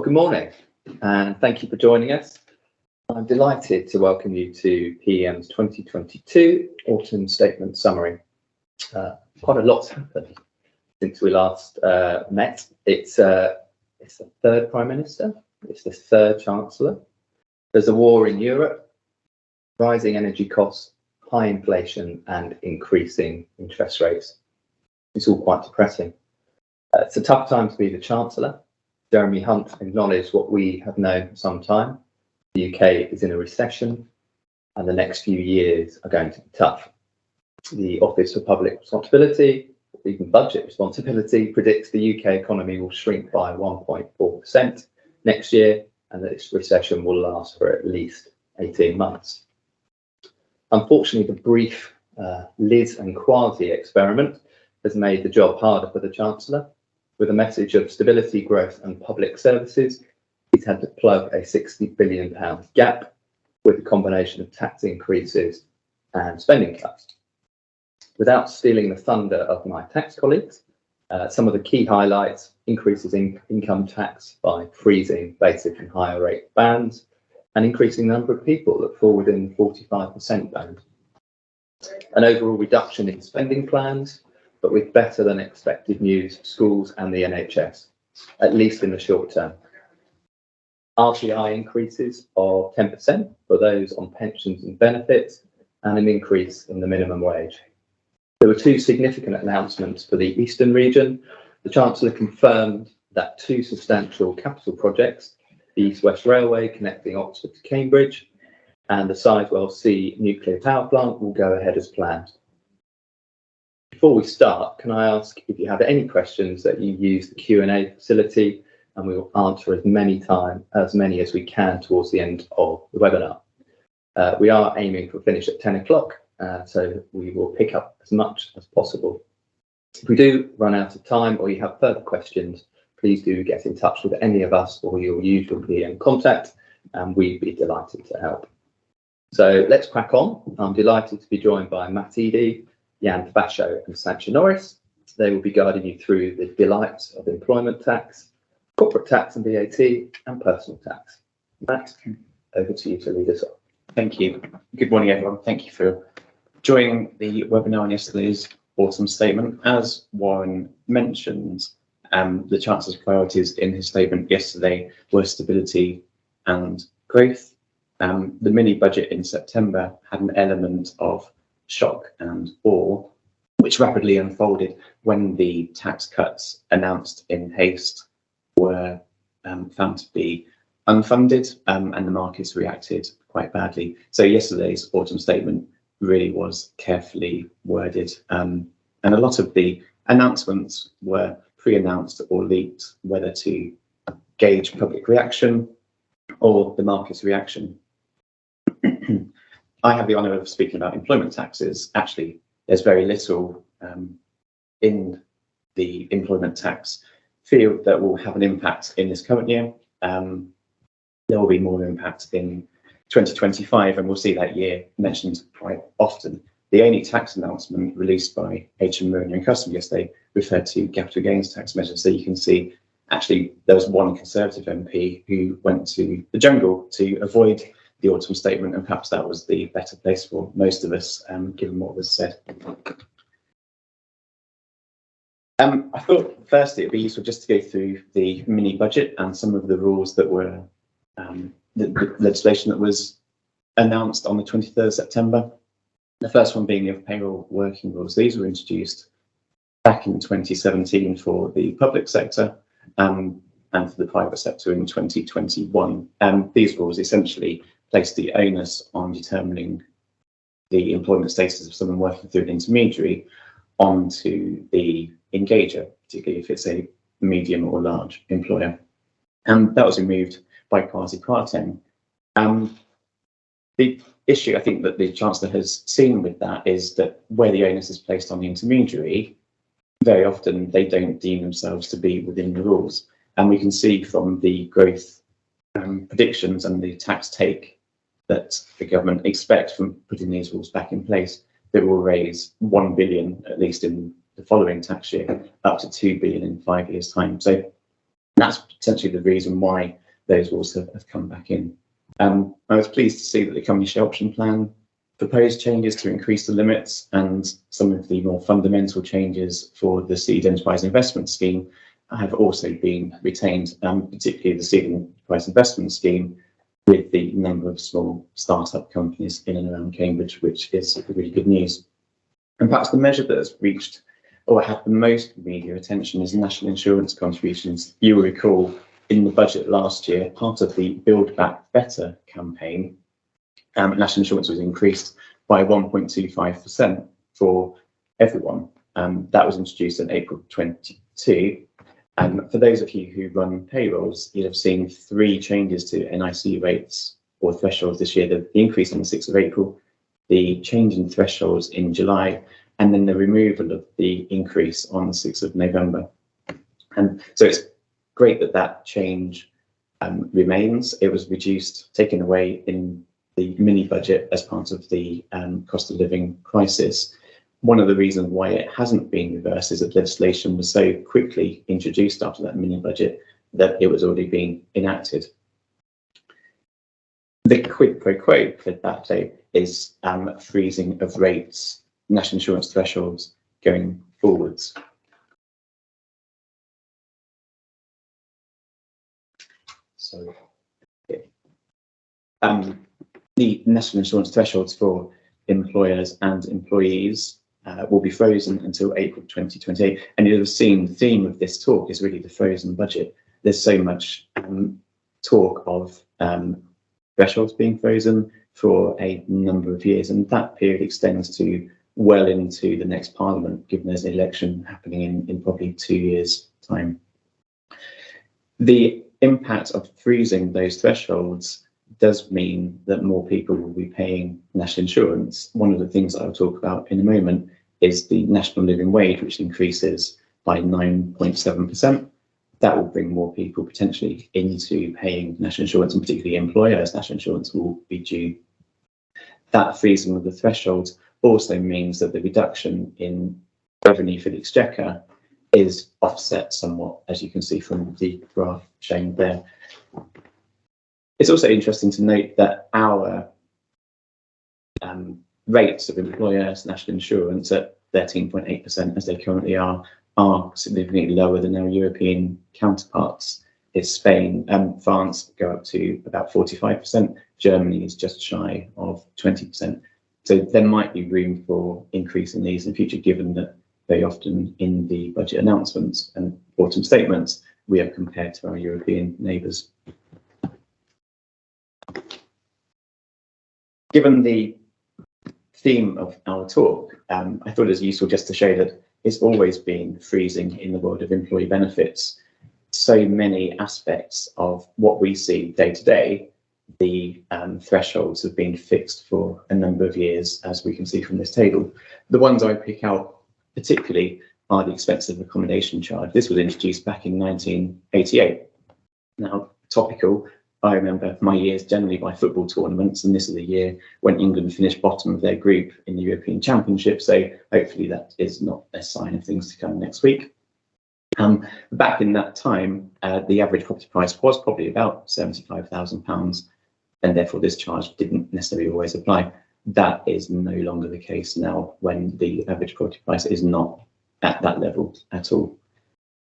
Good morning, and thank you for joining us. I'm delighted to welcome you to PEM's 2022 Autumn Statement Summary. Quite a lot's happened since we last met. It's the third Prime Minister, it's the third Chancellor. There's a war in Europe, rising energy costs, high inflation, and increasing interest rates. It's all quite depressing. It's a tough time to be the Chancellor. Jeremy Hunt acknowledged what we have known for some time. The UK is in a recession and the next few years are going to be tough. The Office for Public Responsibility, even Budget Responsibility, predicts the UK economy will shrink by 1.4% next year and that this recession will last for at least 18 months. Unfortunately, the brief Liz and Quasi experiment has made the job harder for the Chancellor. With a message of stability, growth and public services, he's had to plug a £60 billion gap with a combination of tax increases and spending cuts. Without stealing the thunder of my tax colleagues, some of the key highlights: increases in income tax by freezing basic and higher rate bands, and increasing the number of people that fall within the 45% band. An overall reduction in spending plans, but with better than expected news for schools and the NHS, at least in the short term. RPI increases of 10% for those on pensions and benefits, and an increase in the minimum wage. There were two significant announcements for the Eastern region. The Chancellor confirmed that two substantial capital projects, the East West Railway connecting Oxford to Cambridge, and the Sidewell C nuclear power plant will go ahead as planned. Before we start, can I ask if you have any questions that you use the Q&A facility, and we will answer as many as we can towards the end of the webinar. We are aiming for a finish at 10 o'clock, so we will pick up as much as possible. If we do run out of time or you have further questions, please do get in touch with any of us or your usual PM contact, and we'd be delighted to help. So let's crack on. I'm delighted to be joined by Matt Eady, Fachot and Sanchia Norris. They will be guiding you through the delights of employment tax, corporate tax and VAT, and personal tax. Matt, over to you to lead us on. Thank you. Good morning, everyone. Thank you for joining the webinar on yesterday's autumn statement. As Warren mentioned, the Chancellor's priorities in his statement yesterday were stability and growth. The mini budget in September had an element of shock and awe, which rapidly unfolded when the tax cuts announced in haste were found to be unfunded, and the markets reacted quite badly. So yesterday's autumn statement really was carefully worded, and a lot of the announcements were pre-announced or leaked, whether to gauge public reaction or the market's reaction. I have the honour of speaking about employment taxes. Actually, there's very little in the employment tax field that will have an impact in this current year. There will be more impact in 2025, and we'll see that year mentioned quite often. The only tax announcement released by HM Mariner and Customs yesterday referred to capital gains tax measures. So you can see, actually, there was one Conservative MP who went to the jungle to avoid the autumn statement, and perhaps that was the better place for most of us, given what was said. I thought firstly it'd be useful just to go through the mini budget and some of the rules that were the legislation that was announced on the 23rd of September. The first one being the payroll working rules. These were introduced back in 2017 for the public sector and for the private sector in 2021. These rules essentially place the onus on determining the employment status of someone working through an intermediary onto the engager, particularly if it's a medium or large employer. And that was removed by quasi partem. The issue I think that the Chancellor has seen with that is that where the onus is placed on the intermediary, very often they don't deem themselves to be within the rules. And we can see from the growth predictions and the tax take that the government expect from putting these rules back in place, that will raise 1 billion, at least in the following tax year, up to 2 billion in 5 years' time. So that's potentially the reason why those rules have come back in. I was pleased to see that the company share option plan proposed changes to increase the limits, and some of the more fundamental changes for the seed enterprise investment scheme have also been retained, particularly the seed enterprise investment scheme with the number of small startup companies in and around Cambridge, which is really good news. And perhaps the measure that has reached or had the most media attention is national insurance contributions. You will recall in the budget last year, part of the Build Back Better campaign, national insurance was increased by 1.25% for everyone. That was introduced in April 22. For those of you who run payrolls, you'll have seen 3 changes to NIC rates or thresholds this year: the increase on the 6th of April, the change in thresholds in July, and then the removal of the increase on the 6th of November. And so it's great that that change remains. It was reduced, taken away in the mini budget as part of the cost of living crisis. One of the reasons why it hasn't been reversed is that legislation was so quickly introduced after that mini budget that it was already being enacted. The quid pro quo for that though is freezing of rates, national insurance thresholds going forwards. So, the national insurance thresholds for employers and employees will be frozen until April 2028. And you'll have seen the theme of this talk is really the frozen budget. There's so much talk of thresholds being frozen for a number of years, and that period extends to well into the next Parliament, given there's an election happening in probably 2 years' time. The impact of freezing those thresholds does mean that more people will be paying national insurance. One of the things I'll talk about in a moment is the national living wage, which increases by 9.7%. That will bring more people potentially into paying national insurance, and particularly employers' national insurance will be due. That freezing of the thresholds also means that the reduction in revenue for the Exchequer is offset somewhat, as you can see from the graph shown there. It's also interesting to note that our rates of employers' national insurance at 13.8%, as they currently are significantly lower than our European counterparts. Is Spain and France go up to about 45%. Germany is just shy of 20%. So there might be room for increasing these in the future, given that very often in the budget announcements and autumn statements, we are compared to our European neighbours. Given the theme of our talk, I thought it was useful just to show that it's always been freezing in the world of employee benefits. So many aspects of what we see day to day, the thresholds have been fixed for a number of years, as we can see from this table. The ones I pick out particularly are the expensive accommodation charge. This was introduced back in 1988. Now, topical, I remember my years generally by football tournaments, and this is the year when England finished bottom of their group in the European Championship, so hopefully that is not a sign of things to come next week. Back in that time, the average property price was probably about £75,000, and therefore this charge didn't necessarily always apply. That is no longer the case now, when the average property price is not at that level at all.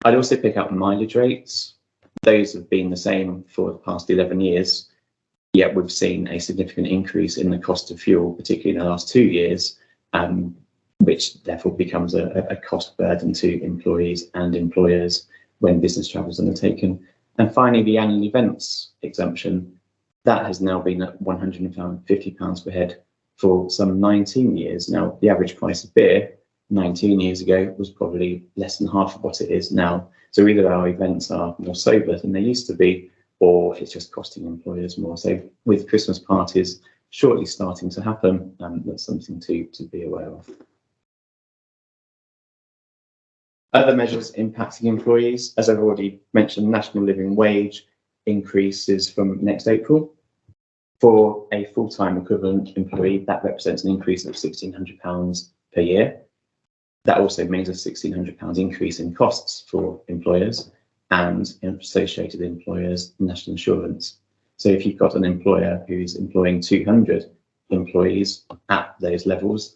I'd also pick out mileage rates. Those have been the same for the past 11 years, yet we've seen a significant increase in the cost of fuel, particularly in the last 2 years, which therefore becomes a cost burden to employees and employers when business travel is undertaken. And finally, the annual events exemption, that has now been at £150 per head for some 19 years. Now, the average price of beer 19 years ago was probably less than half of what it is now. So either our events are more sober than they used to be, or it's just costing employers more. So with Christmas parties shortly starting to happen, that's something to be aware of. Other measures impacting employees, as I've already mentioned, national living wage increases from next April. For a full-time equivalent employee, that represents an increase of £1,600 per year. That also means a £1,600 increase in costs for employers. and associated employers' national insurance. So if you've got an employer who's employing 200 employees at those levels,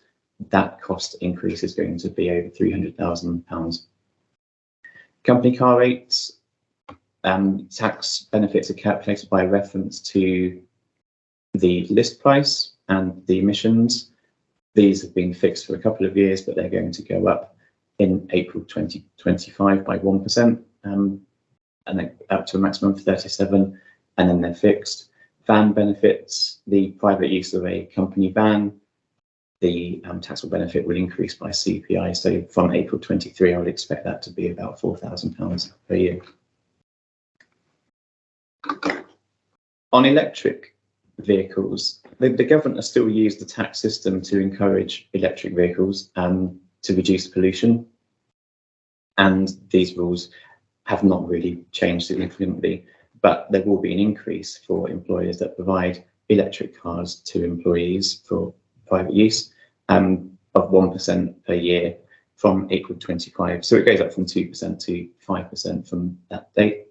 that cost increase is going to be over £300,000. Company car rates, tax benefits are calculated by reference to the list price and the emissions. These have been fixed for a couple of years, but they're going to go up in April 2025 by 1%, and then up to a maximum of 37, and then they're fixed. Van benefits, the private use of a company van, the taxable benefit will increase by CPI. So from April 23, I would expect that to be about £4,000 per year. On electric vehicles, the government has still used the tax system to encourage electric vehicles to reduce pollution. And these rules have not really changed significantly, but there will be an increase for employers that provide electric cars to employees for private use of 1% per year from April 25. So it goes up from 2% to 5% from that date.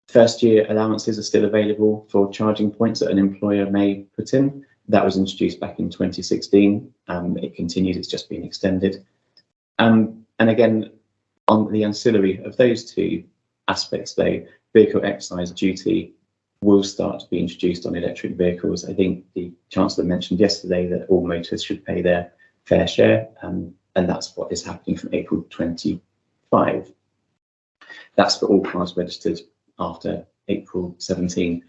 First year allowances are still available for charging points that an employer may put in. That was introduced back in 2016. It continues, it's just been extended. And again, on the ancillary of those two aspects, though, vehicle excise duty will start to be introduced on electric vehicles. I think the Chancellor mentioned yesterday that all motorists should pay their fair share, and that's what is happening from April 25. That's for all cars registered after April 17.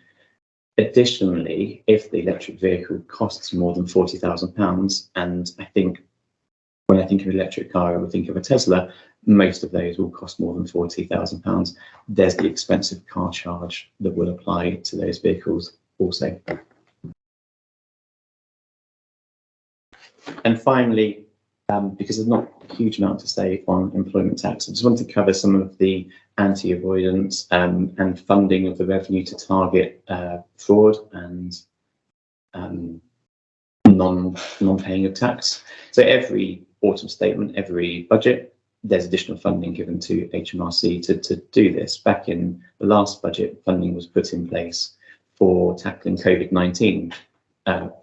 Additionally, if the electric vehicle costs more than £40,000, and I think when I think of an electric car, I would think of a Tesla, most of those will cost more than £40,000. There's the expensive car charge that will apply to those vehicles also. And finally, because there's not a huge amount to say on employment tax, I just want to cover some of the anti-avoidance and funding of the revenue to target fraud and non-paying of tax. So every autumn statement, every budget, there's additional funding given to HMRC to do this. Back in the last budget, funding was put in place for tackling COVID-19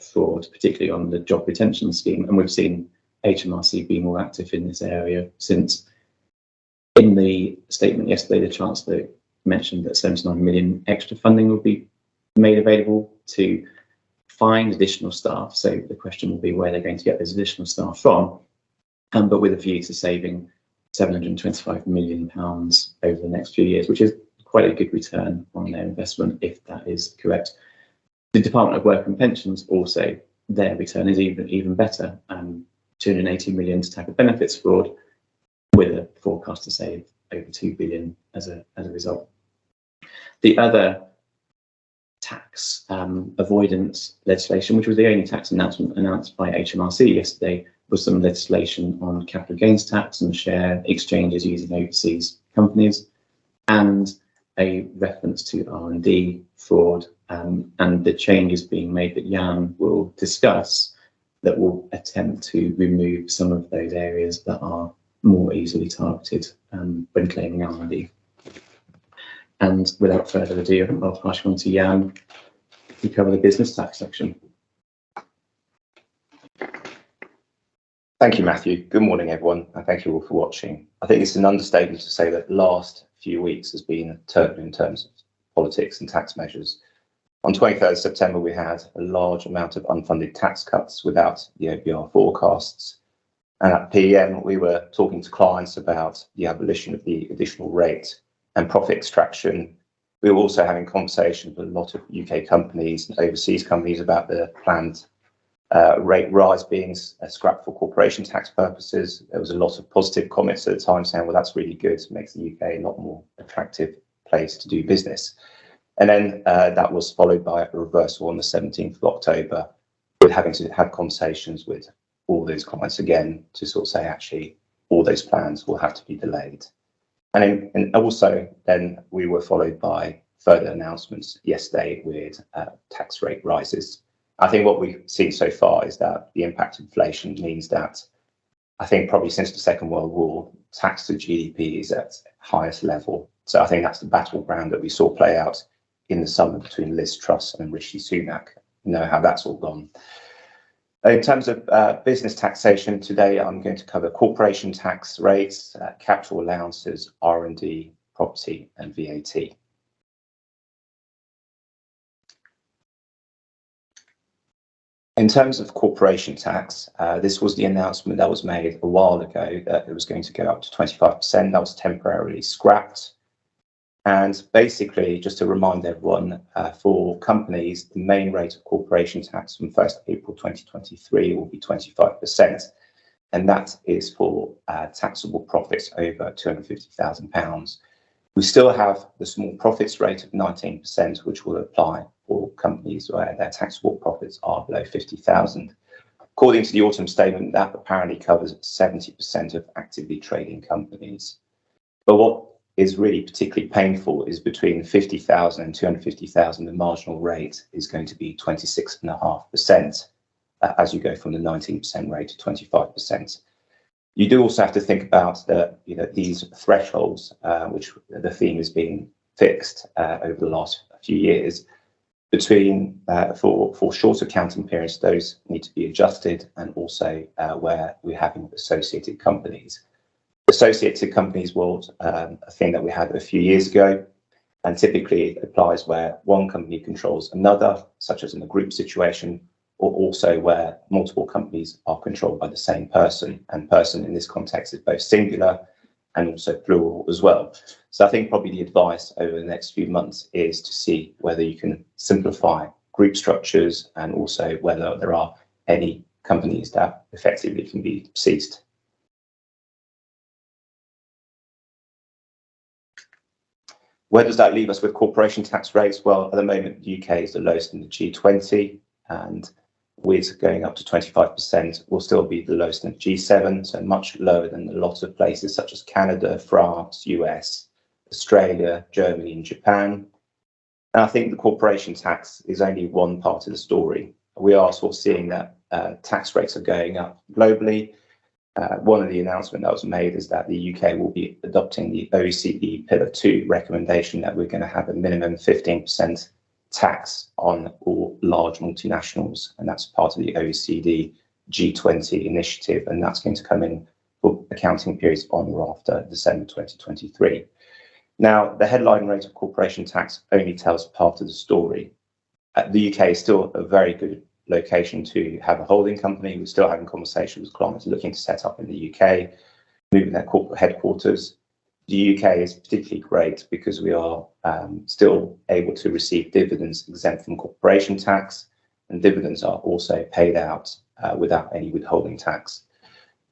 fraud, particularly on the job retention scheme. And we've seen HMRC be more active in this area since. In the statement yesterday, the Chancellor mentioned that 79 million extra funding will be made available to find additional staff. So the question will be where they're going to get those additional staff from, but with a view to saving £725 million over the next few years, which is quite a good return on their investment, if that is correct. The Department of Work and Pensions also, their return is even better, 280 million to tackle benefits fraud, with a forecast to save over 2 billion as a result. The other tax avoidance legislation, which was the only tax announcement announced by HMRC yesterday, was some legislation on capital gains tax and share exchanges using overseas companies, and a reference to R&D fraud, and the changes being made that Jan will discuss that will attempt to remove some of those areas that are more easily targeted when claiming R&D. And without further ado, I'll pass you on to Jan to cover the business tax section. Thank you, Matthew. Good morning, everyone, and thank you all for watching. I think it's an understatement to say that the last few weeks has been turbulent in terms of politics and tax measures. On 23rd September, we had a large amount of unfunded tax cuts without the OBR forecasts. And at PEM, we were talking to clients about the abolition of the additional rate and profit extraction. We were also having conversations with a lot of UK companies and overseas companies about the planned rate rise being scrapped for corporation tax purposes. There was a lot of positive comments at the time saying, well, that's really good, it makes the UK a lot more attractive place to do business. And then that was followed by a reversal on the 17th of October, with having to have conversations with all those clients again to sort of say, actually, all those plans will have to be delayed. And also then we were followed by further announcements yesterday with tax rate rises. I think what we've seen so far is that the impact of inflation means that I think probably since the Second World War, tax to GDP is at highest level. So I think that's the battleground that we saw play out in the summer between Liz Truss and Rishi Sunak. You know how that's all gone. In terms of business taxation, today I'm going to cover corporation tax rates, capital allowances, R&D, property and VAT. In terms of corporation tax, this was the announcement that was made a while ago that it was going to go up to 25%. That was temporarily scrapped. And basically, just to remind everyone, for companies, the main rate of corporation tax from 1st April 2023 will be 25%. And that is for taxable profits over £250,000. We still have the small profits rate of 19%, which will apply for companies where their taxable profits are below 50,000. According to the autumn statement, that apparently covers 70% of actively trading companies. But what is really particularly painful is between 50,000 and 250,000, the marginal rate is going to be 26.5% as you go from the 19% rate to 25%. You do also have to think about these thresholds, which the theme has been fixed over the last few years. Between for shorter counting periods, those need to be adjusted, and also where we're having associated companies. Associated companies was a thing that we had a few years ago, and typically it applies where one company controls another, such as in a group situation, or also where multiple companies are controlled by the same person, and person in this context is both singular and also plural as well. So I think probably the advice over the next few months is to see whether you can simplify group structures and also whether there are any companies that effectively can be ceased. Where does that leave us with corporation tax rates? Well, at the moment, the UK is the lowest in the G20, and with going up to 25%, will still be the lowest in the G7, so much lower than a lot of places such as Canada, France, US, Australia, Germany, and Japan. And I think the corporation tax is only one part of the story. We are sort of seeing that tax rates are going up globally. One of the announcements that was made is that the UK will be adopting the OECD Pillar 2 recommendation that we're going to have a minimum 15% tax on all large multinationals, and that's part of the OECD G20 initiative, and that's going to come in for accounting periods on or after December 2023. Now, the headline rate of corporation tax only tells part of the story. The UK is still a very good location to have a holding company. We're still having conversations with clients looking to set up in the UK, moving their corporate headquarters. The UK is particularly great because we are still able to receive dividends exempt from corporation tax, and dividends are also paid out without any withholding tax.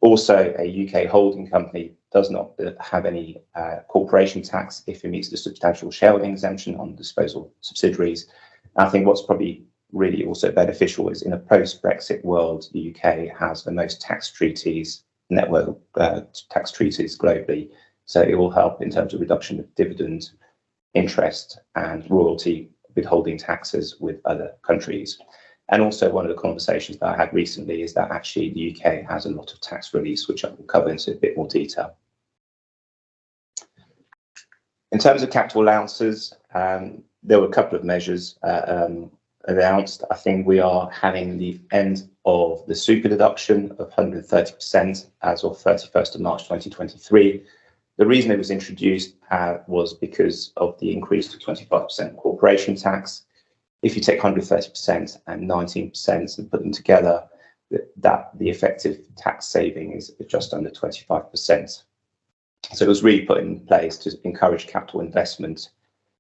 Also, a UK holding company does not have any corporation tax if it meets the substantial shareholding exemption on disposal subsidiaries. I think what's probably really also beneficial is in a post-Brexit world, the UK has the most tax treaties, network tax treaties globally. So it will help in terms of reduction of dividend, interest and royalty withholding taxes with other countries. And also one of the conversations that I had recently is that actually the UK has a lot of tax release, which I will cover into a bit more detail. In terms of capital allowances, there were a couple of measures announced. I think we are having the end of the super deduction of 130% as of 31st of March 2023. The reason it was introduced was because of the increase to 25% corporation tax. If you take 130% and 19% and put them together, that the effective tax saving is just under 25%. So it was really put in place to encourage capital investment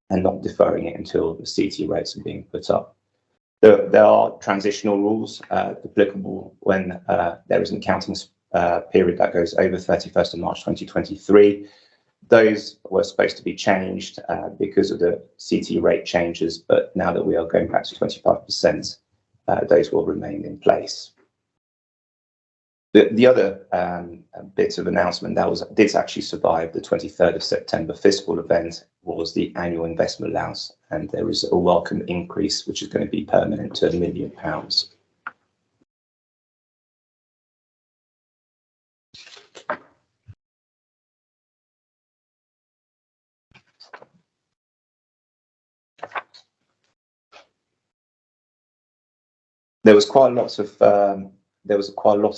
and not deferring it until the CT rates are being put up. There are transitional rules applicable when there is an accounting period that goes over 31st of March 2023. Those were supposed to be changed because of the CT rate changes, but now that we are going back to 25%, those will remain in place. The other bit of announcement that did actually survive the 23rd of September fiscal event was the annual investment allowance, and there is a welcome increase which is going to be permanent to £1 million. There was quite a lot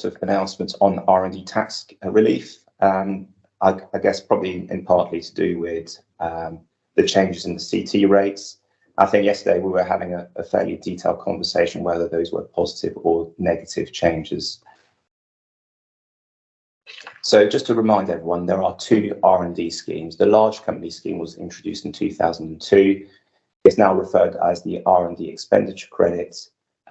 of announcements on R&D tax relief. I guess probably in partly to do with the changes in the CT rates. I think yesterday we were having a fairly detailed conversation whether those were positive or negative changes. So just to remind everyone, there are two R&D schemes. The large company scheme was introduced in 2002. It's now referred as the R&D expenditure credit,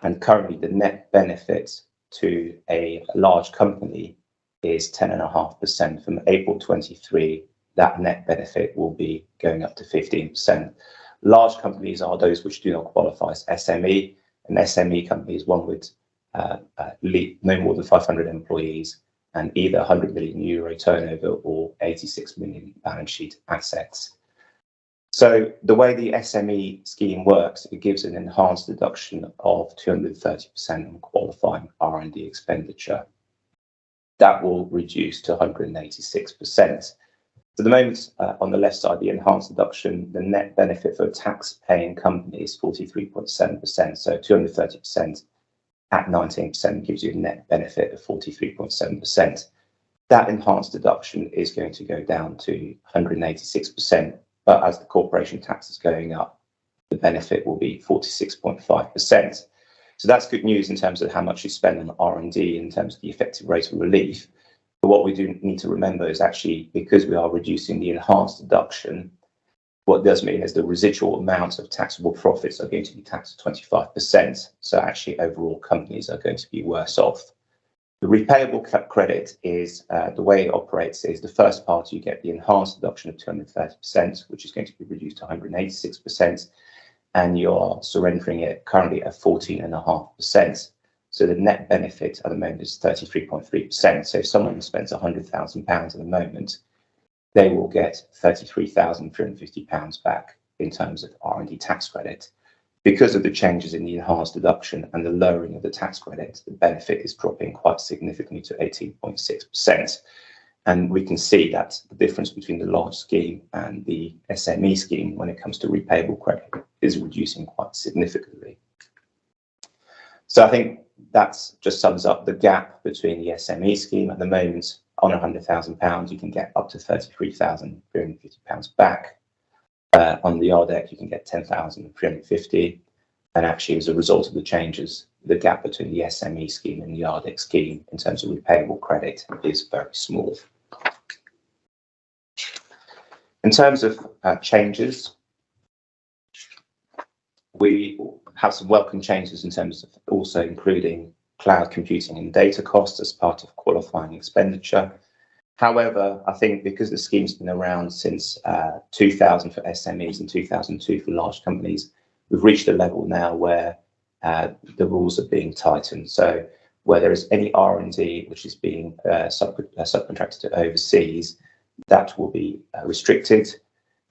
and currently the net benefit to a large company is 10.5%. From April 23, that net benefit will be going up to 15%. Large companies are those which do not qualify as SME. An SME company is one with no more than 500 employees and either 100 million euro turnover or 86 million balance sheet assets. So the way the SME scheme works, it gives an enhanced deduction of 230% on qualifying R&D expenditure. That will reduce to 186%. For the moment, on the left side, the enhanced deduction, the net benefit for a tax-paying company is 43.7%. So 230% at 19% gives you a net benefit of 43.7%. That enhanced deduction is going to go down to 186%. But as the corporation tax is going up, the benefit will be 46.5%. So that's good news in terms of how much you spend on R&D in terms of the effective rate of relief. But what we do need to remember is actually, because we are reducing the enhanced deduction, what it does mean is the residual amount of taxable profits are going to be taxed at 25%. So actually, overall, companies are going to be worse off. The repayable credit is the way it operates is the first part you get the enhanced deduction of 230%, which is going to be reduced to 186%, and you're surrendering it currently at 14.5%. So the net benefit at the moment is 33.3%. So if someone spends £100,000 at the moment, they will get £33,350 back in terms of R&D tax credit. Because of the changes in the enhanced deduction and the lowering of the tax credit, the benefit is dropping quite significantly to 18.6%. And we can see that the difference between the large scheme and the SME scheme when it comes to repayable credit is reducing quite significantly. So I think that just sums up the gap between the SME scheme at the moment. On £100,000, you can get up to £33,350 back. On the RDEC, you can get £10,350. And actually, as a result of the changes, the gap between the SME scheme and the RDEC scheme in terms of repayable credit is very small. In terms of changes, we have some welcome changes in terms of also including cloud computing and data costs as part of qualifying expenditure. However, I think because the scheme's been around since 2000 for SMEs and 2002 for large companies, we've reached a level now where the rules are being tightened. So where there is any R&D which is being subcontracted to overseas, that will be restricted.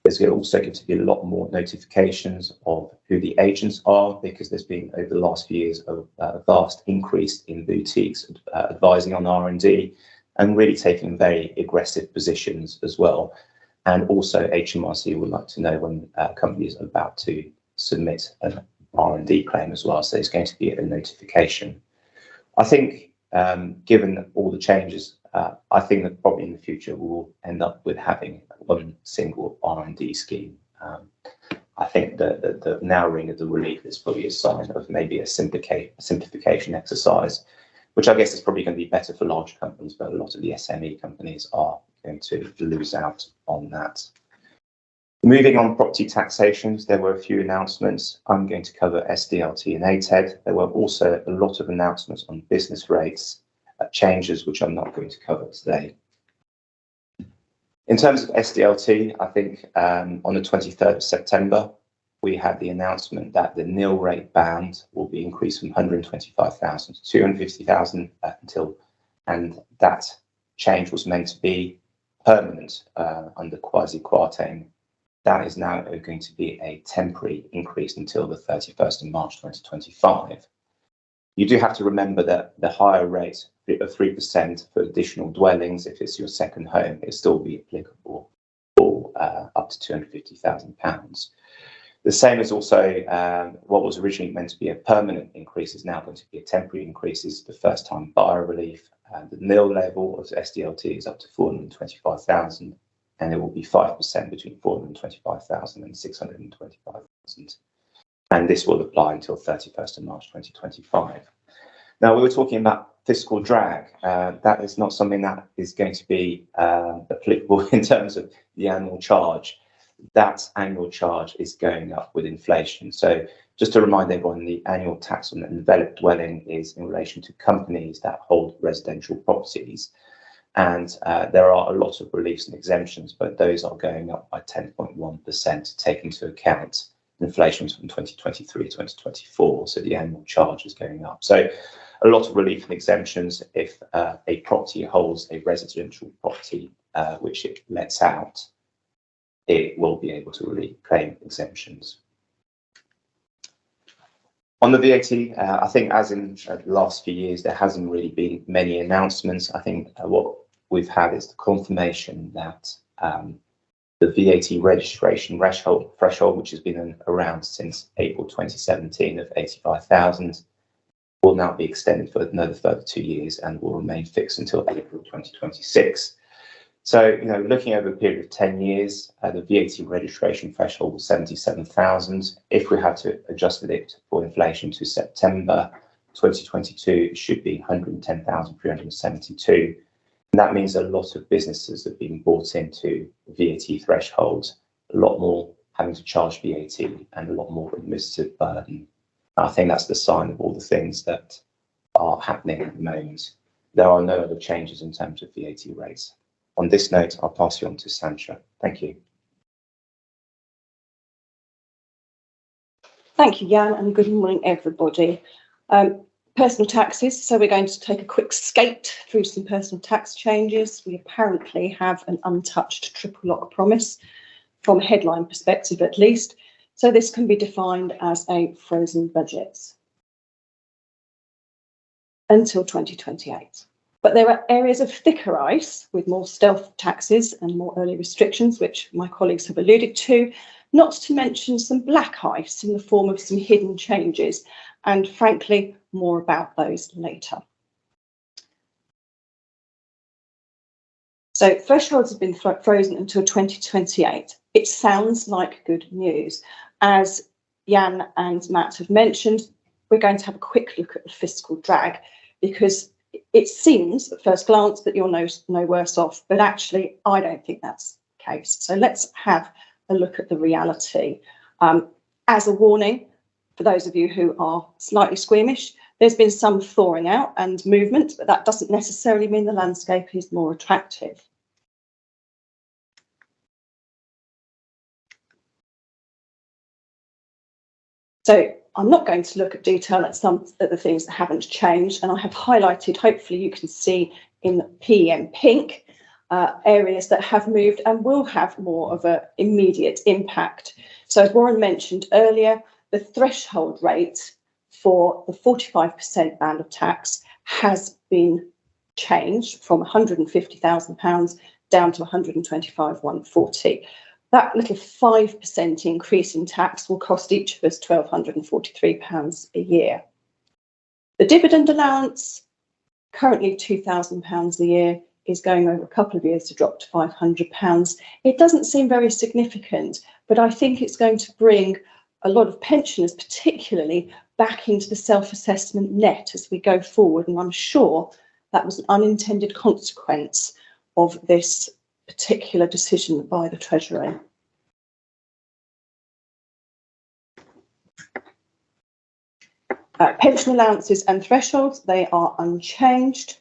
There's also going to be a lot more notifications of who the agents are, because there's been, over the last few years, a vast increase in boutiques advising on R&D and really taking very aggressive positions as well. And also HMRC would like to know when companies are about to submit an R&D claim as well. So there's going to be a notification. I think, given all the changes, I think that probably in the future we will end up with having one single R&D scheme. I think the narrowing of the relief is probably a sign of maybe a simplification exercise, which I guess is probably going to be better for large companies, but a lot of the SME companies are going to lose out on that. Moving on property taxations, there were a few announcements. I'm going to cover SDLT and ATED. There were also a lot of announcements on business rates, changes which I'm not going to cover today. In terms of SDLT, I think on the 23rd of September, we had the announcement that the nil rate band will be increased from 125,000 to 250,000 and that change was meant to be permanent under quasi-quartane. That is now going to be a temporary increase until the 31st of March 2025. You do have to remember that the higher rate of 3% for additional dwellings, if it's your second home, it still be applicable for up to £250,000. The same as also what was originally meant to be a permanent increase is now going to be a temporary increase. Is the first time buyer relief. The nil level of SDLT is up to 425,000, and it will be 5% between 425,000 and 625,000. And this will apply until 31st of March 2025. Now, we were talking about fiscal drag. That is not something that is going to be applicable in terms of the annual charge. That annual charge is going up with inflation. So just to remind everyone, the annual tax on an enveloped dwelling is in relation to companies that hold residential properties. And there are a lot of reliefs and exemptions, but those are going up by 10.1% to take into account inflation from 2023 to 2024. So the annual charge is going up. So a lot of relief and exemptions if a property holds a residential property which it lets out, it will be able to claim exemptions. On the VAT, I think as in the last few years, there hasn't really been many announcements. I think what we've had is the confirmation that the VAT registration threshold, which has been around since April 2017 of 85,000, will now be extended for another further 2 years and will remain fixed until April 2026. So, looking over a period of 10 years, the VAT registration threshold was 77,000. If we had to adjust it for inflation to September 2022, it should be 110,372. And that means a lot of businesses have been bought into VAT thresholds, a lot more having to charge VAT and a lot more administrative burden. I think that's the sign of all the things that are happening at the moment. There are no other changes in terms of VAT rates. On this note, I'll pass you on to Sanchia. Thank you. Thank you, Jan, and good morning, everybody. Personal taxes. So we're going to take a quick skate through some personal tax changes. We apparently have an untouched triple lock promise from a headline perspective, at least. So this can be defined as a frozen budget until 2028. But there are areas of thicker ice with more stealth taxes and more early restrictions, which my colleagues have alluded to, not to mention some black ice in the form of some hidden changes, and frankly, more about those later. So thresholds have been frozen until 2028. It sounds like good news. As Jan and Matt have mentioned, we're going to have a quick look at the fiscal drag, because it seems at first glance that you're no worse off, but actually I don't think that's the case. So let's have a look at the reality. As a warning, for those of you who are slightly squeamish, there's been some thawing out and movement, but that doesn't necessarily mean the landscape is more attractive. So I'm not going to look at detail at some of the things that haven't changed, and I have highlighted, hopefully you can see in PEM pink, areas that have moved and will have more of an immediate impact. So as Warren mentioned earlier, the threshold rate for the 45% band of tax has been changed from £150,000 down to 125,140. That little 5% increase in tax will cost each of us £1,243 a year. The dividend allowance, currently £2,000 a year, is going over a couple of years to drop to £500. It doesn't seem very significant, but I think it's going to bring a lot of pensioners, particularly, back into the self-assessment net as we go forward. And I'm sure that was an unintended consequence of this particular decision by the Treasury. Pension allowances and thresholds, they are unchanged.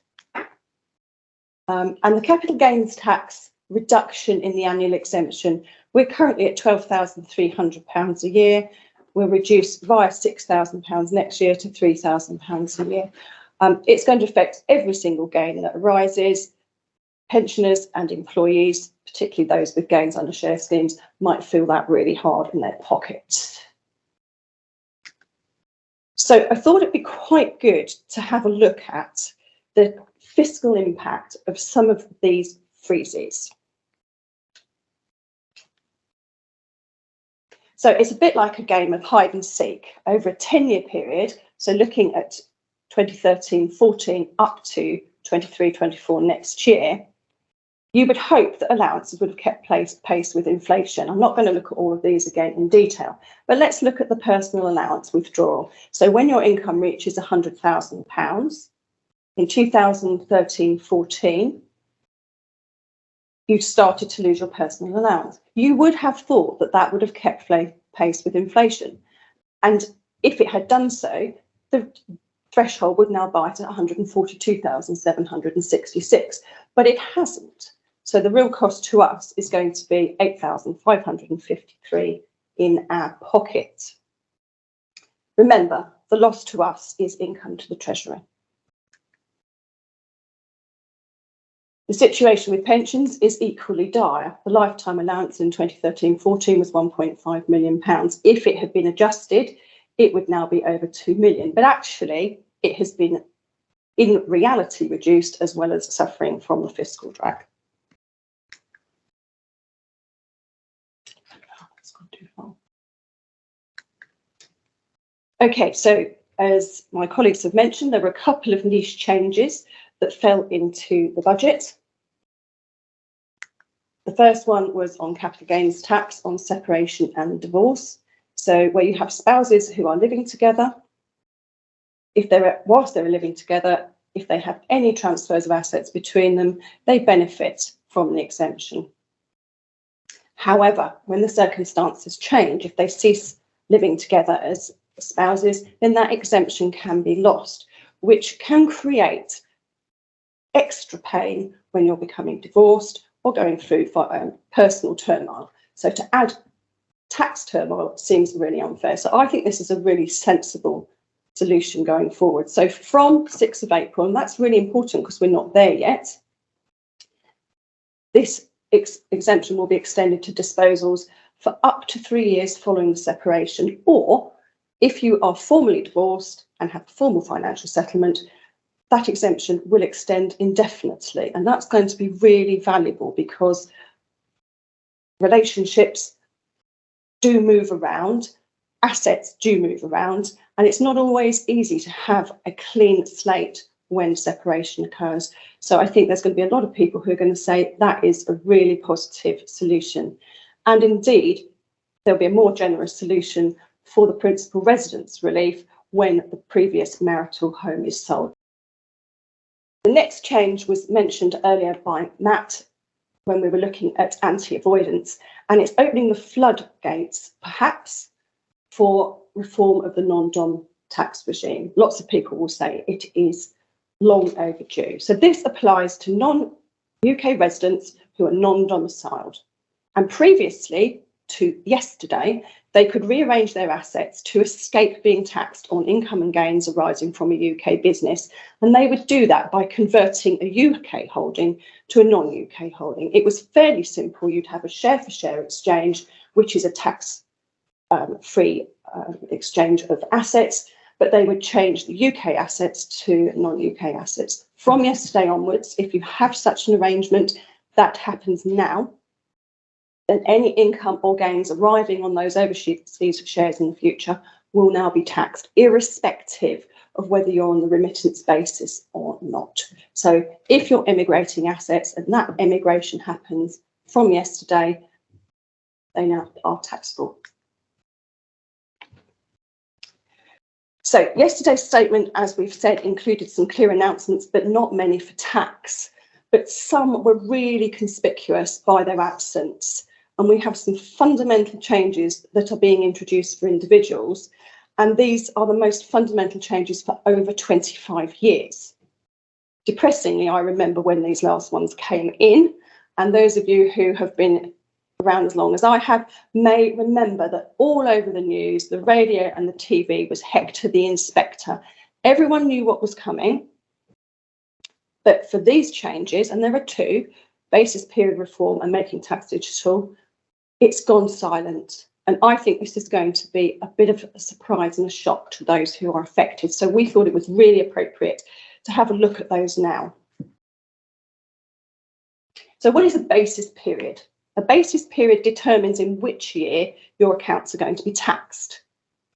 And the capital gains tax reduction in the annual exemption, we're currently at £12,300 a year. We'll reduce via £6,000 next year to £3,000 a year. It's going to affect every single gain that arises. Pensioners and employees, particularly those with gains under share schemes, might feel that really hard in their pockets. So I thought it'd be quite good to have a look at the fiscal impact of some of these freezes. So it's a bit like a game of hide and seek over a 10-year period. So looking at 2013-14 up to 23-24 next year, you would hope that allowances would have kept pace with inflation. I'm not going to look at all of these again in detail, but let's look at the personal allowance withdrawal. So when your income reaches £100,000 in 2013-14, you started to lose your personal allowance. You would have thought that that would have kept pace with inflation. And if it had done so, the threshold would now bite at 142,766, but it hasn't. So the real cost to us is going to be 8,553 in our pocket. Remember, the loss to us is income to the Treasury. The situation with pensions is equally dire. The lifetime allowance in 2013-14 was £1.5 million. If it had been adjusted, it would now be over 2 million. But actually, it has been, in reality, reduced as well as suffering from the fiscal drag. Okay, so as my colleagues have mentioned, there were a couple of niche changes that fell into the budget. The first one was on capital gains tax on separation and divorce. So where you have spouses who are living together, whilst they're living together, if they have any transfers of assets between them, they benefit from the exemption. However, when the circumstances change, if they cease living together as spouses, then that exemption can be lost, which can create extra pain when you're becoming divorced or going through personal turmoil. So to add tax turmoil seems really unfair. So I think this is a really sensible solution going forward. So from 6th of April, and that's really important because we're not there yet, this exemption will be extended to disposals for up to 3 years following the separation, or if you are formally divorced and have a formal financial settlement, that exemption will extend indefinitely. And that's going to be really valuable because relationships do move around, assets do move around, and it's not always easy to have a clean slate when separation occurs. So I think there's going to be a lot of people who are going to say that is a really positive solution. And indeed, there'll be a more generous solution for the principal residence relief when the previous marital home is sold. The next change was mentioned earlier by Matt when we were looking at anti-avoidance, and it's opening the floodgates, perhaps, for reform of the non-dom tax regime. Lots of people will say it is long overdue. So this applies to non-UK residents who are non-domiciled. And previously to yesterday, they could rearrange their assets to escape being taxed on income and gains arising from a UK business. And they would do that by converting a UK holding to a non-UK holding. It was fairly simple. You'd have a share-for-share exchange, which is a tax-free exchange of assets, but they would change the UK assets to non-UK assets. From yesterday onwards, if you have such an arrangement, that happens now, then any income or gains arriving on those overseas shares in the future will now be taxed, irrespective of whether you're on the remittance basis or not. So if you're emigrating assets and that emigration happens from yesterday, they now are taxable. So yesterday's statement, as we've said, included some clear announcements, but not many for tax. But some were really conspicuous by their absence. And we have some fundamental changes that are being introduced for individuals. And these are the most fundamental changes for over 25 years. Depressingly, I remember when these last ones came in. And those of you who have been around as long as I have may remember that all over the news, the radio and the TV was Hector the Inspector. Everyone knew what was coming. But for these changes, and there are two, basis period reform and making tax digital, it's gone silent. And I think this is going to be a bit of a surprise and a shock to those who are affected. So we thought it was really appropriate to have a look at those now. So what is a basis period? A basis period determines in which year your accounts are going to be taxed.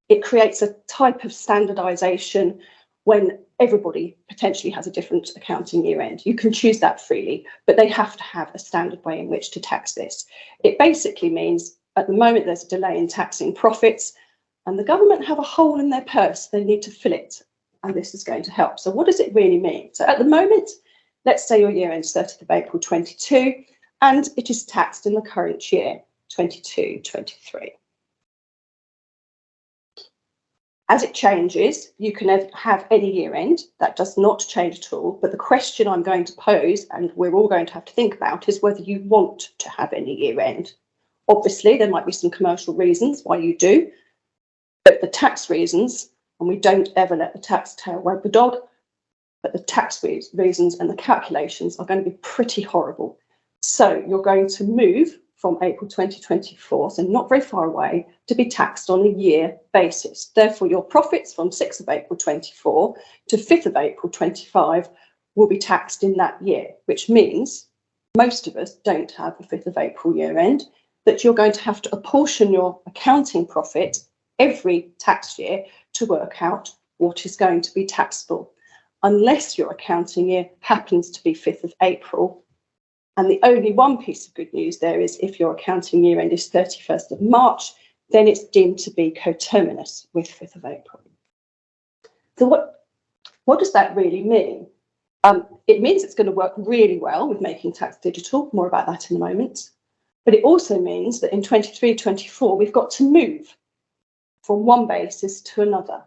It creates a type of standardisation when everybody potentially has a different accounting year end. You can choose that freely, but they have to have a standard way in which to tax this. It basically means at the moment there's a delay in taxing profits and the government have a hole in their purse. They need to fill it, and this is going to help. So what does it really mean? So at the moment, let's say your year ends 30th of April 22 and it is taxed in the current year, 22-23. As it changes, you can have any year end. That does not change at all. But the question I'm going to pose, and we're all going to have to think about, is whether you want to have any year end. Obviously, there might be some commercial reasons why you do, but the tax reasons, and we don't ever let the tax tail wag the dog, but the tax reasons and the calculations are going to be pretty horrible. So you're going to move from April 2024, so not very far away, to be taxed on a year basis. Therefore, your profits from 6th of April 24 to 5th of April 25 will be taxed in that year, which means most of us don't have a 5th of April year end, that you're going to have to apportion your accounting profit every tax year to work out what is going to be taxable, unless your accounting year happens to be 5th of April. And the only one piece of good news there is if your accounting year end is 31st of March, then it's deemed to be coterminous with 5th of April. So what does that really mean? It means it's going to work really well with making tax digital, more about that in a moment. But it also means that in 23-24, we've got to move from one basis to another.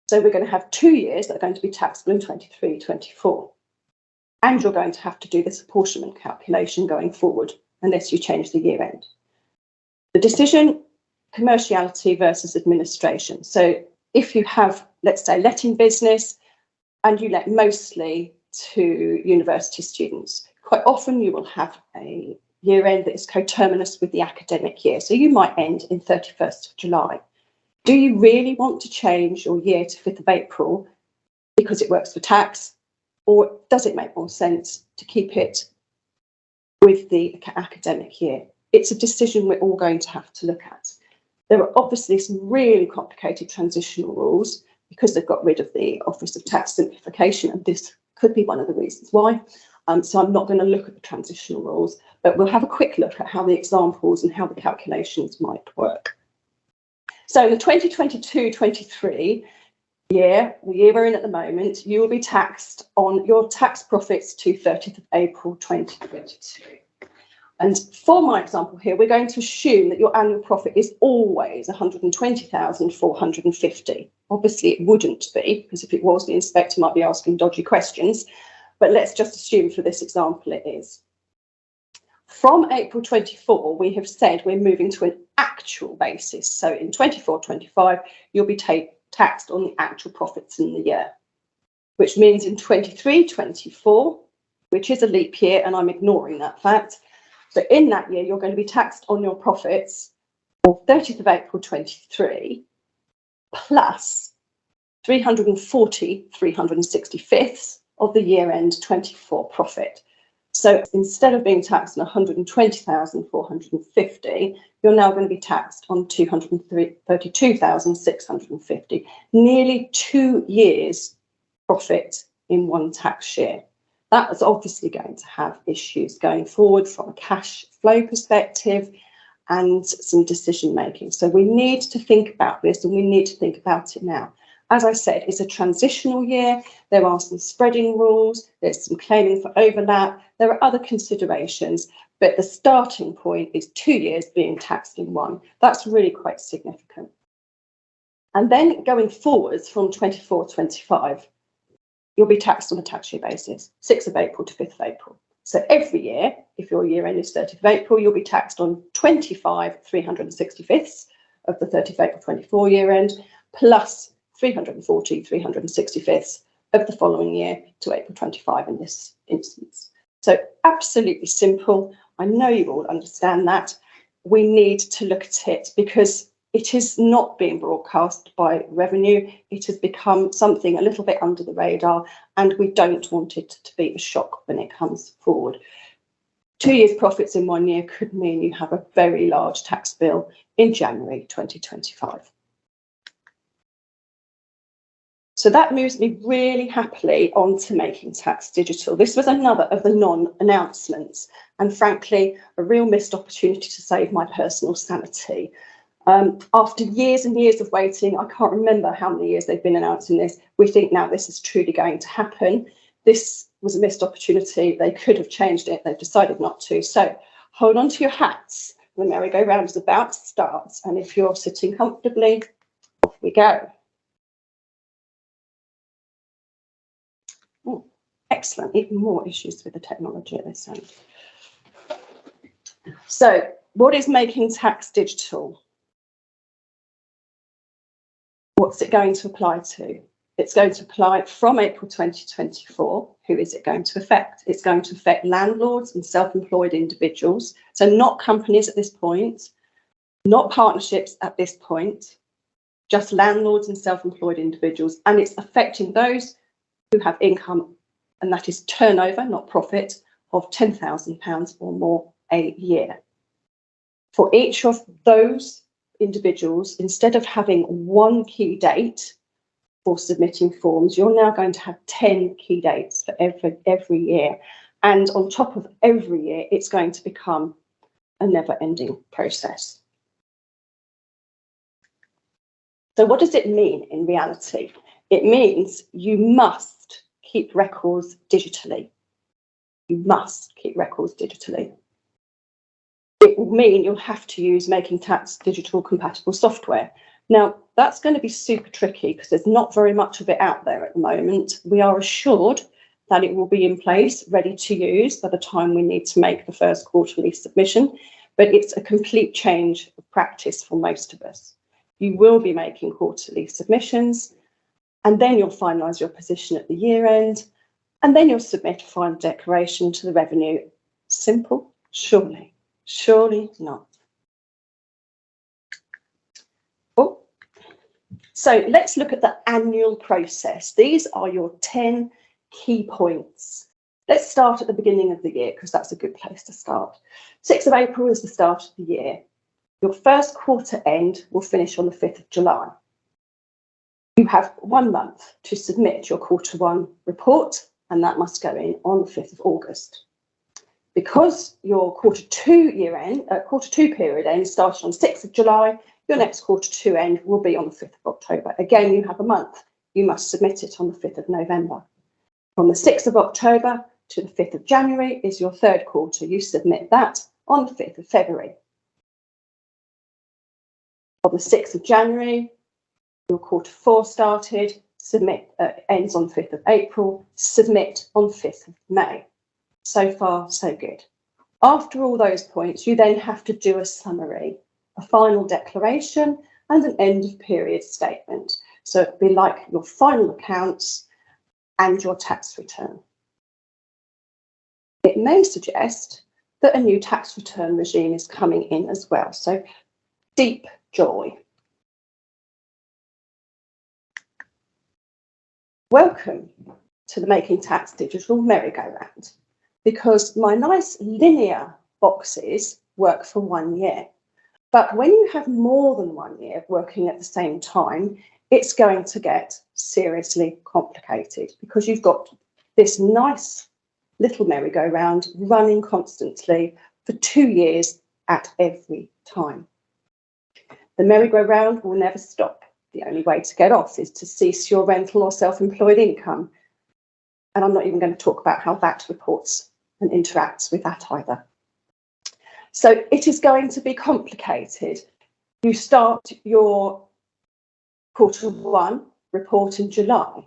So we're going to have 2 years that are going to be taxable in 23-24. And you're going to have to do this apportionment calculation going forward, unless you change the year end. The decision, commerciality versus administration. So if you have, let's say, letting business, and you let mostly to university students, quite often you will have a year end that is coterminous with the academic year. So you might end in 31st of July. Do you really want to change your year to 5th of April because it works for tax? Or does it make more sense to keep it with the academic year? It's a decision we're all going to have to look at. There are obviously some really complicated transitional rules because they've got rid of the Office of Tax Simplification, and this could be one of the reasons why. So I'm not going to look at the transitional rules, but we'll have a quick look at how the examples and how the calculations might work. So the 2022-23 year, the year we're in at the moment, you will be taxed on your tax profits to 30th of April 2022. And for my example here, we're going to assume that your annual profit is always 120,450. Obviously, it wouldn't be, because if it was, the inspector might be asking dodgy questions. But let's just assume for this example it is. From April 24, we have said we're moving to an actual basis. So in 24-25, you'll be taxed on the actual profits in the year, which means in 23-24, which is a leap year, and I'm ignoring that fact. So in that year, you're going to be taxed on your profits of 30th of April 23 plus 365ths of the year end 24 profit. So instead of being taxed on 120,450, you're now going to be taxed on 232,650, nearly 2 years profit in one tax year. That is obviously going to have issues going forward from a cash flow perspective and some decision making. So we need to think about this, and we need to think about it now. As I said, it's a transitional year. There are some spreading rules. There's some claiming for overlap. There are other considerations, but the starting point is 2 years being taxed in one. That's really quite significant. And then going forwards from 24-25, you'll be taxed on a tax year basis, 6th of April to 5th of April. So every year, if your year end is 30th of April, you'll be taxed on 25/365ths of the 30th of April 24 year end, plus 365ths of the following year to April 25 in this instance. So absolutely simple. I know you all understand that. We need to look at it because it is not being broadcast by revenue. It has become something a little bit under the radar, and we don't want it to be a shock when it comes forward. 2 years' profits in 1 year could mean you have a very large tax bill in January 2025. So that moves me really happily on to making tax digital. This was another of the non-announcements, and frankly, a real missed opportunity to save my personal sanity. After years and years of waiting, I can't remember how many years they've been announcing this. We think now this is truly going to happen. This was a missed opportunity. They could have changed it. They've decided not to. So hold on to your hats. The merry-go-round is about to start. And if you're sitting comfortably, off we go. Oh, excellent. Even more issues with the technology at this end. So what is making tax digital? What's it going to apply to? It's going to apply from April 2024. Who is it going to affect? It's going to affect landlords and self-employed individuals. So not companies at this point, not partnerships at this point, just landlords and self-employed individuals. And it's affecting those who have income, and that is turnover, not profit, of £10,000 or more a year. For each of those individuals, instead of having one key date for submitting forms, you're now going to have 10 key dates for every year. And on top of every year, it's going to become a never-ending process. So what does it mean in reality? It means you must keep records digitally. You must keep records digitally. It will mean you'll have to use Making Tax digital compatible software. Now, that's going to be super tricky because there's not very much of it out there at the moment. We are assured that it will be in place, ready to use by the time we need to make the first quarterly submission, but it's a complete change of practice for most of us. You will be making quarterly submissions, and then you'll finalise your position at the year end, and then you'll submit a final declaration to the revenue. Simple? Surely. Surely not. Oh. So let's look at the annual process. These are your 10 key points. Let's start at the beginning of the year because that's a good place to start. 6th of April is the start of the year. Your first quarter end will finish on the 5th of July. You have 1 month to submit your quarter one report, and that must go in on the 5th of August. Because your quarter two period end started on 6th of July, your next quarter two end will be on the 5th of October. Again, you have a month. You must submit it on the 5th of November. From the 6th of October to the 5th of January is your third quarter. You submit that on the 5th of February. On the 6th of January, your quarter four started, ends on the 5th of April, submit on 5th of May. So far, so good. After all those points, you then have to do a summary, a final declaration, and an end of period statement. So it'd be like your final accounts and your tax return. It may suggest that a new tax return regime is coming in as well. So deep joy. Welcome to the Making Tax Digital merry-go-round, because my nice linear boxes work for 1 year. But when you have more than 1 year working at the same time, it's going to get seriously complicated because you've got this nice little merry-go-round running constantly for 2 years at every time. The merry-go-round will never stop. The only way to get off is to cease your rental or self-employed income. And I'm not even going to talk about how that reports and interacts with that either. So it is going to be complicated. You start your quarter one report in July.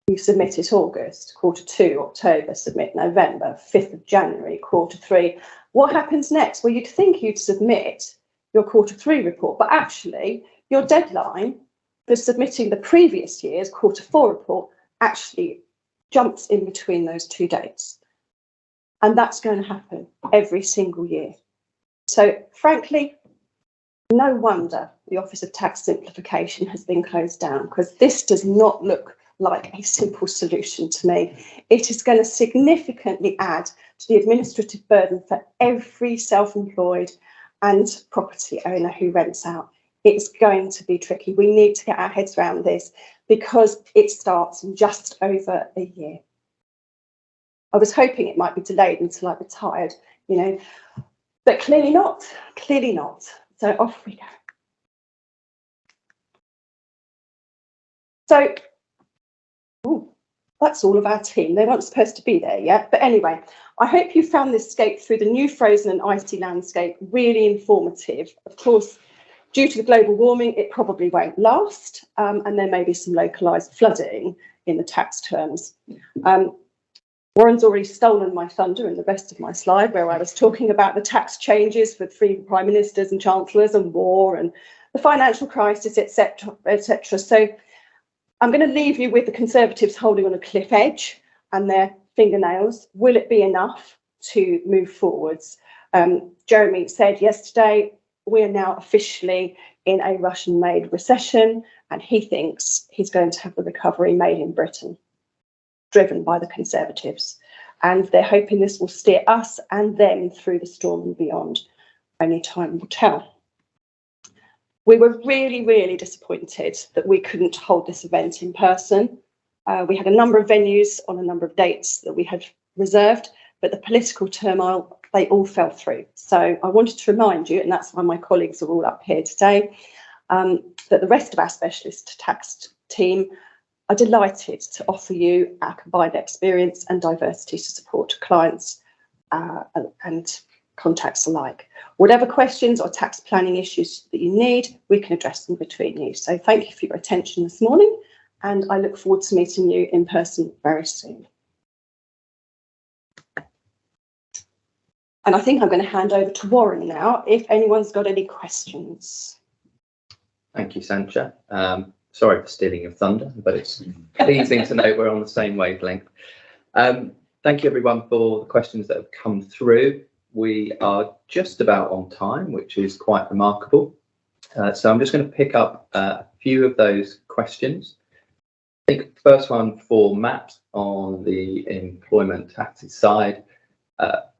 You submit it August, quarter two, October, submit November, 5th of January, quarter three. What happens next? Well, you'd think you'd submit your quarter three report, but actually your deadline for submitting the previous year's quarter four report actually jumps in between those two dates. And that's going to happen every single year. So frankly, no wonder the Office of Tax Simplification has been closed down, because this does not look like a simple solution to me. It is going to significantly add to the administrative burden for every self-employed and property owner who rents out. It's going to be tricky. We need to get our heads around this because it starts in just over a year. I was hoping it might be delayed until I retired, you know, but clearly not, clearly not. So off we go. So, ooh, that's all of our team. They weren't supposed to be there yet. But anyway, I hope you found this scape through the new frozen and icy landscape really informative. Of course, due to the global warming, it probably won't last, and there may be some localised flooding in the tax terms. Warren's already stolen my thunder in the rest of my slide, where I was talking about the tax changes for 3 prime ministers and chancellors and war and the financial crisis, etc., etc. So I'm going to leave you with the Conservatives holding on a cliff edge and their fingernails. Will it be enough to move forwards? Jeremy said yesterday, we are now officially in a Russian-made recession, and he thinks he's going to have the recovery made in Britain, driven by the Conservatives. And they're hoping this will steer us and them through the storm and beyond. Only time will tell. We were really, really disappointed that we couldn't hold this event in person. We had a number of venues on a number of dates that we had reserved, but the political turmoil, they all fell through. So I wanted to remind you, and that's why my colleagues are all up here today, that the rest of our specialist tax team are delighted to offer you our combined experience and diversity to support clients and contacts alike. Whatever questions or tax planning issues that you need, we can address them between you. So thank you for your attention this morning, and I look forward to meeting you in person very soon. And I think I'm going to hand over to Warren now, if anyone's got any questions. Thank you, Sanchia. Sorry for stealing your thunder, but it's pleasing to know we're on the same wavelength. Thank you, everyone, for the questions that have come through. We are just about on time, which is quite remarkable. So I'm just going to pick up a few of those questions. I think the first one for Matt on the employment taxes side.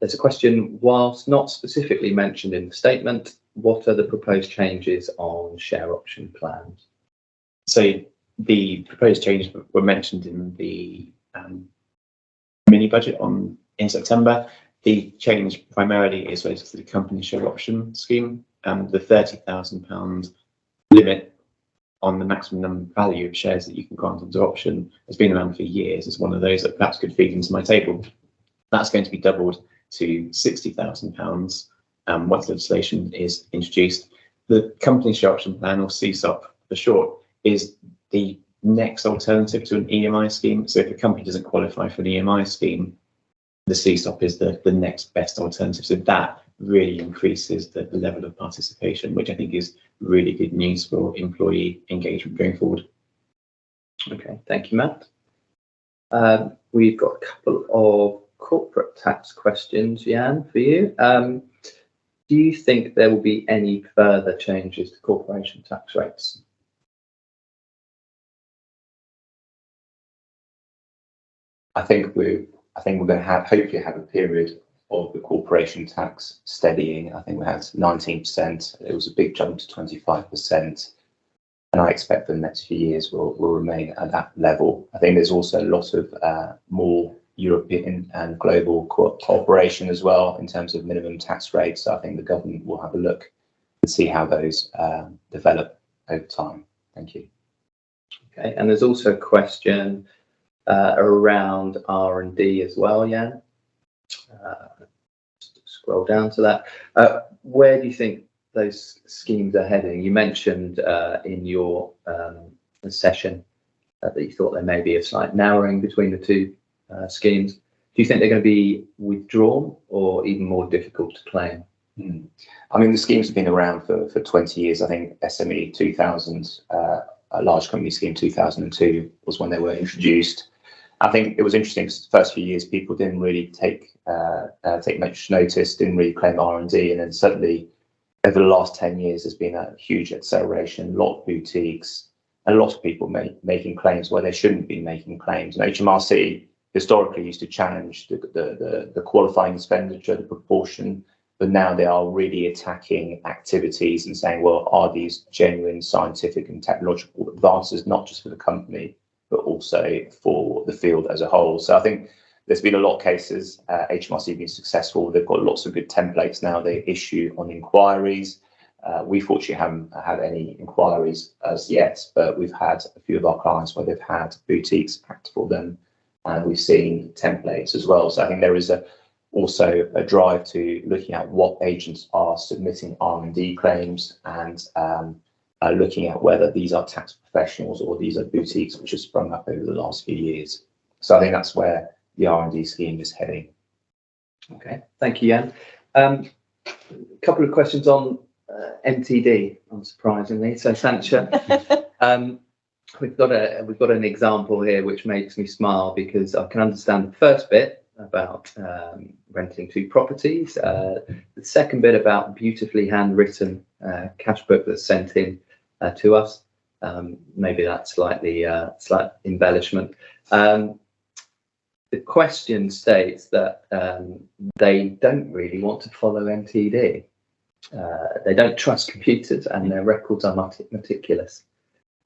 There's a question, whilst not specifically mentioned in the statement, what are the proposed changes on share option plans? So the proposed changes were mentioned in the mini budget in September. The change primarily is related to the company share option scheme. The £30,000 limit on the maximum value of shares that you can grant into option has been around for years. It's one of those that perhaps could feed into my table. That's going to be doubled to £60,000 once legislation is introduced. The company share option plan, or CSOP for short, is the next alternative to an EMI scheme. So if a company doesn't qualify for an EMI scheme, the CSOP is the next best alternative. So that really increases the level of participation, which I think is really good news for employee engagement going forward. Okay, thank you, Matt. We've got a couple of corporate tax questions, Jan, for you. Do you think there will be any further changes to corporation tax rates? I think we're going to hopefully have a period of the corporation tax steadying. I think we had 19%. It was a big jump to 25%. And I expect the next few years will remain at that level. I think there's also a lot of more European and global cooperation as well in terms of minimum tax rates. So I think the government will have a look and see how those develop over time. Thank you. Okay, and there's also a question around R&D as well, Jan. Scroll down to that. Where do you think those schemes are heading? You mentioned in your session that you thought there may be a slight narrowing between the two schemes. Do you think they're going to be withdrawn or even more difficult to claim? I mean, the schemes have been around for 20 years. I think SME 2000, a large company scheme 2002 was when they were introduced. I think it was interesting because the first few years people didn't really take much notice, didn't really claim R&D, and then suddenly over the last 10 years there's been a huge acceleration, a lot of boutiques, and a lot of people making claims where they shouldn't be making claims. And HMRC historically used to challenge the qualifying expenditure, the proportion, but now they are really attacking activities and saying, well, are these genuine scientific and technological advances, not just for the company, but also for the field as a whole? So I think there's been a lot of cases, HMRC have been successful. They've got lots of good templates now they issue on inquiries. We fortunately haven't had any inquiries as yet, but we've had a few of our clients where they've had boutiques act for them, and we've seen templates as well. So I think there is also a drive to looking at what agents are submitting R&D claims and looking at whether these are tax professionals or these are boutiques which have sprung up over the last few years. So I think that's where the R&D scheme is heading. Okay, thank you, Jan. A couple of questions on MTD, unsurprisingly. So Sanchia, we've got an example here which makes me smile, because I can understand the first bit about renting two properties. The second bit about beautifully handwritten cash book that's sent in to us. Maybe that's slight embellishment. The question states that they don't really want to follow MTD. They don't trust computers and their records are meticulous.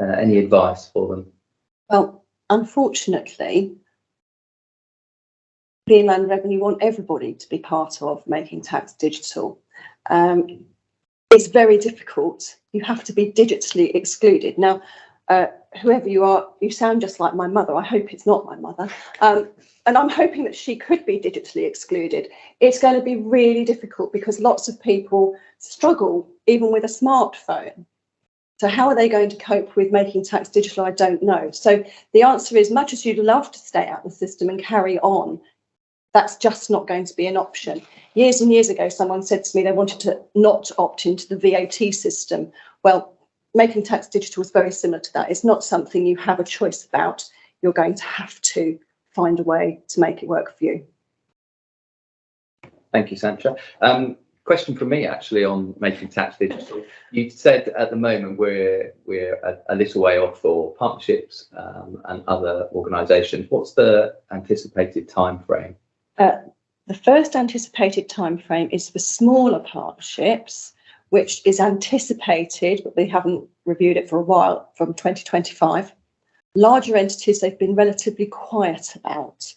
Any advice for them? Well, unfortunately, the Inland Revenue want everybody to be part of making tax digital. It's very difficult. You have to be digitally excluded. Now, whoever you are, you sound just like my mother. I hope it's not my mother. And I'm hoping that she could be digitally excluded. It's going to be really difficult because lots of people struggle even with a smartphone. So how are they going to cope with making tax digital? I don't know. So the answer is, much as you'd love to stay out of the system and carry on, that's just not going to be an option. Years and years ago, someone said to me they wanted to not opt into the VAT system. Well, making tax digital is very similar to that. It's not something you have a choice about. You're going to have to find a way to make it work for you. Thank you, Sanchia. Question from me actually on making tax digital. You said at the moment we're a little way off for partnerships and other organisations. What's the anticipated time frame? The first anticipated time frame is for smaller partnerships, which is anticipated, but we haven't reviewed it for a while, from 2025. Larger entities, they've been relatively quiet about.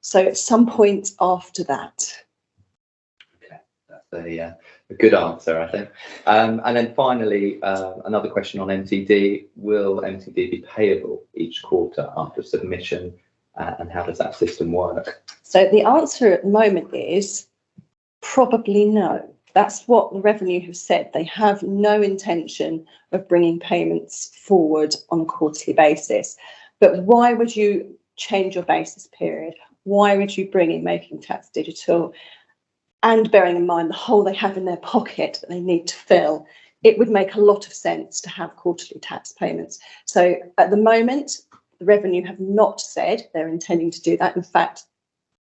So at some point after that. Okay, that's a good answer, I think. And then finally, another question on MTD. Will MTD be payable each quarter after submission? And how does that system work? So the answer at the moment is probably no. That's what the Revenue have said. They have no intention of bringing payments forward on a quarterly basis. But why would you change your basis period? Why would you bring in making tax digital? And bearing in mind the hole they have in their pocket that they need to fill, it would make a lot of sense to have quarterly tax payments. So at the moment, the Revenue have not said they're intending to do that. In fact,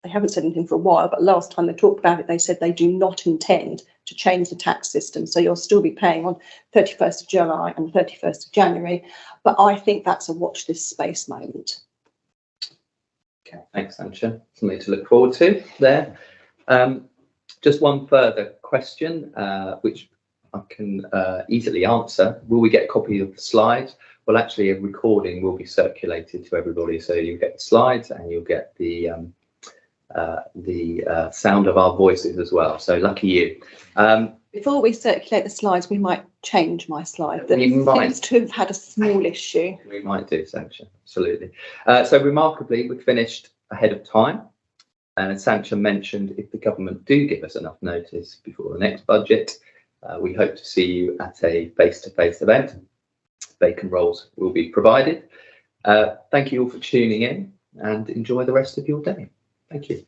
they haven't said anything for a while, but last time they talked about it, they said they do not intend to change the tax system. So you'll still be paying on 31st of July and 31st of January. But I think that's a watch this space moment. Okay, thanks, Sanchia. Something to look forward to there. Just one further question, which I can easily answer. Will we get a copy of the slides? Well, actually, a recording will be circulated to everybody. So you'll get the slides and you'll get the sound of our voices as well. So lucky you. Before we circulate the slides, we might change my slide. That seems to have had a small issue. We might do, Sanchia, absolutely. So remarkably, we finished ahead of time. And as Sanchia mentioned, if the government do give us enough notice before the next budget, we hope to see you at a face-to-face event. Vacant roles will be provided. Thank you all for tuning in and enjoy the rest of your day. Thank you.